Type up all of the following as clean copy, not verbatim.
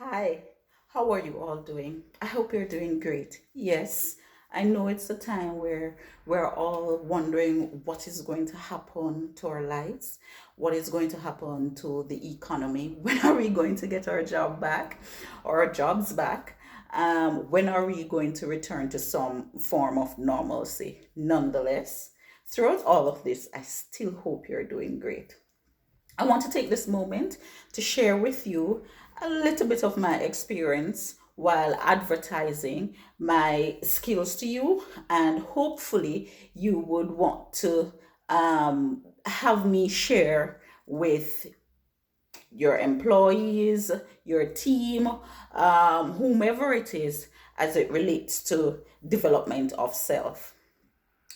Hi, how are you all doing? I hope you're doing great. Yes, I know it's a time where we're all wondering what is going to happen to our lives, what is going to happen to the economy, when are we going to get our job back or our jobs back? When are we going to return to some form of normalcy? Nonetheless, throughout all of this, I still hope you're doing great. I want to take this moment to share with you a little bit of my experience while advertising my skills to you, and hopefully, you would want to have me share with your employees, your team, whomever it is, as it relates to development of self.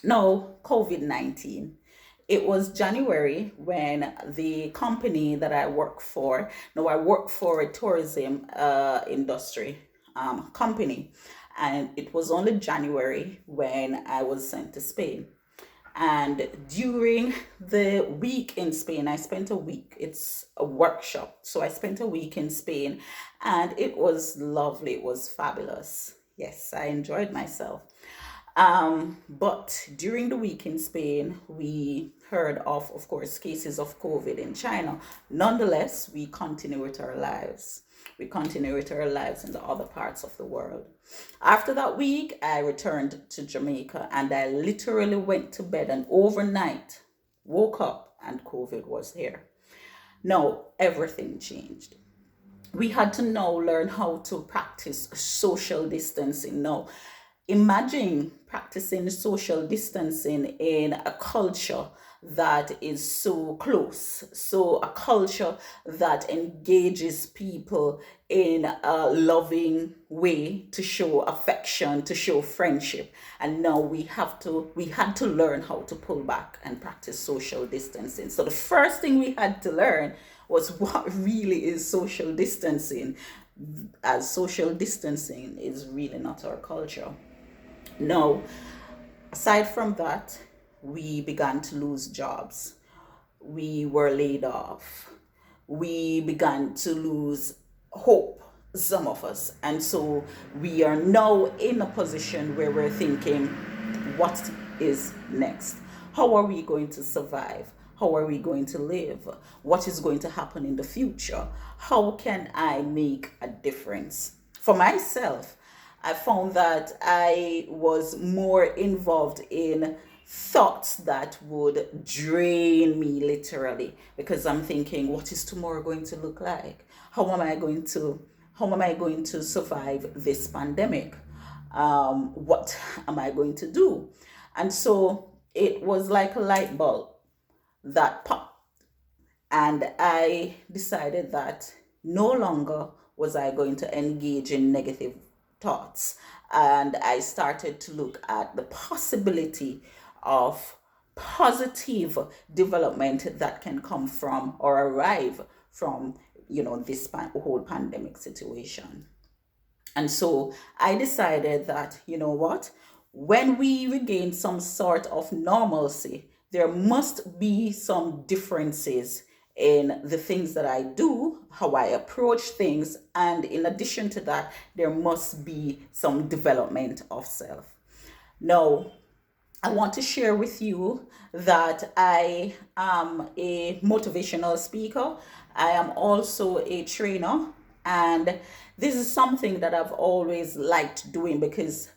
No, COVID 19. It was January when the company that I work for, no, I work for a tourism industry company, and it was only January when I was sent to Spain. And during the week in Spain, I spent a week. It's a workshop. So I spent a week in Spain and it was lovely. It was fabulous. Yes, I enjoyed myself. But during the week in Spain, we heard of course, cases of COVID in China. Nonetheless, we continue with our lives. We continue with our lives in the other parts of the world. After that week, I returned to Jamaica and I literally went to bed and overnight woke up and COVID was here. No, everything changed. We had to now learn how to practice social distancing. Now, imagine practicing social distancing in a culture that is so close, so a culture that engages people in a loving way to show affection, to show friendship. And now we had to learn how to pull back and practice social distancing. So the first thing we had to learn was what really is social distancing, as social distancing is really not our culture. No, aside from that, we began to lose jobs. We were laid off. We began to lose hope, some of us. And so we are now in a position where we're thinking, what is next? How are we going to survive? How are we going to live? What is going to happen in the future? How can I make a difference? For myself, I found that I was more involved in thoughts that would drain me literally, because I'm thinking, what is tomorrow going to look like? How am I going to survive this pandemic? What am I going to do? And so it was like a light bulb that popped, and I decided that no longer was I going to engage in negative thoughts. And I started to look at the possibility of positive development that can come from or arrive from, this whole pandemic situation. And so I decided that, you know what, when we regain some sort of normalcy, there must be some differences in the things that I do, how I approach things, and in addition to that, there must be some development of self. Now, I want to share with you that I am a motivational speaker. I am also a trainer. And this is something that I've always liked doing because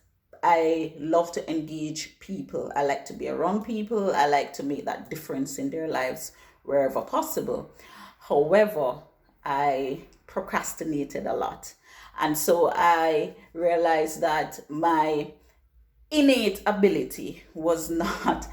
I love to engage people. I like to be around people. I like to make that difference in their lives wherever possible. However, I procrastinated a lot. And so I realized that my innate ability was not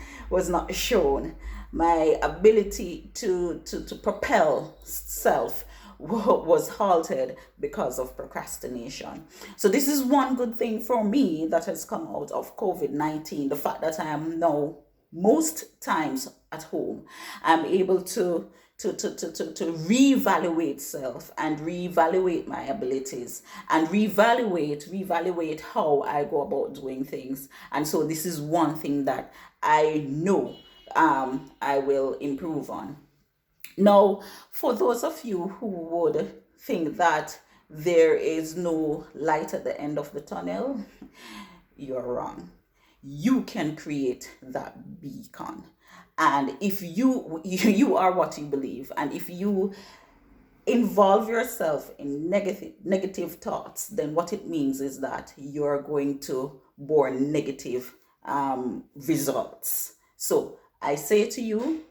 shown. My ability to propel self was halted because of procrastination. So this is one good thing for me that has come out of COVID-19, the fact that I am now most times at home. I'm able to reevaluate self and reevaluate my abilities and reevaluate how I go about doing things. And so this is one thing that I know I will improve on. Now, for those of you who would think that there is no light at the end of the tunnel, you're wrong. You can create that beacon. And if you are what you believe, and if you involve yourself in negative thoughts, then what it means is that you're going to bore negative results. So I say to you,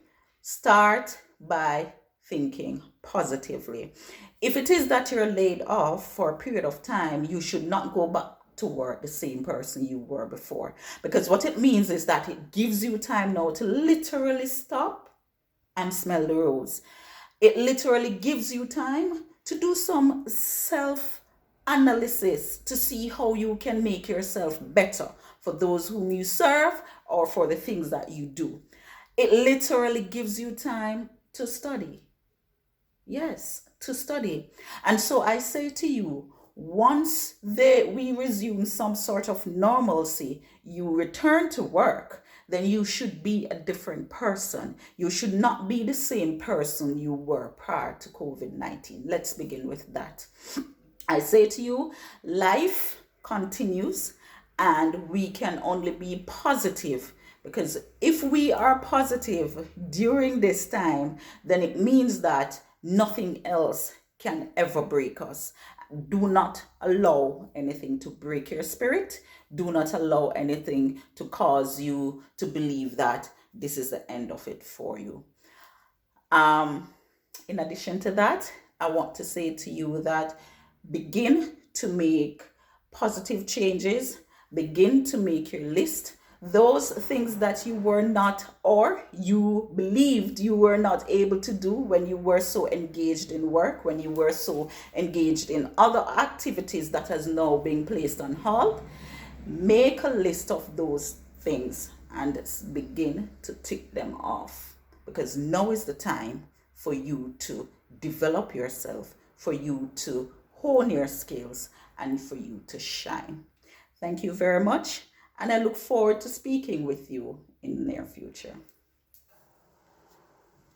start by thinking positively. If it is that you're laid off for a period of time, you should not go back to work the same person you were before, because what it means is that it gives you time now to literally stop and smell the rose. It literally gives you time to do some self analysis to see how you can make yourself better for those whom you serve or for the things that you do. It literally gives you time to study. Yes, to study. And so I say to you, once we resume some sort of normalcy, you return to work, then you should be a different person. You should not be the same person you were prior to COVID-19. Let's begin with that. I say to you, life continues and we can only be positive, because if we are positive during this time, then it means that nothing else can ever break us. Do not allow anything to break your spirit. Do not allow anything to cause you to believe that this is the end of it for you. In addition to that, I want to say to you that begin to make positive changes. Begin to make your list. Those things that you were not, or you believed you were not able to do when you were so engaged in work, when you were so engaged in other activities that has now been placed on hold, make a list of those things and begin to tick them off, because now is the time for you to develop yourself, for you to hone your skills, and for you to shine. Thank you very much, and I look forward to speaking with you in the near future.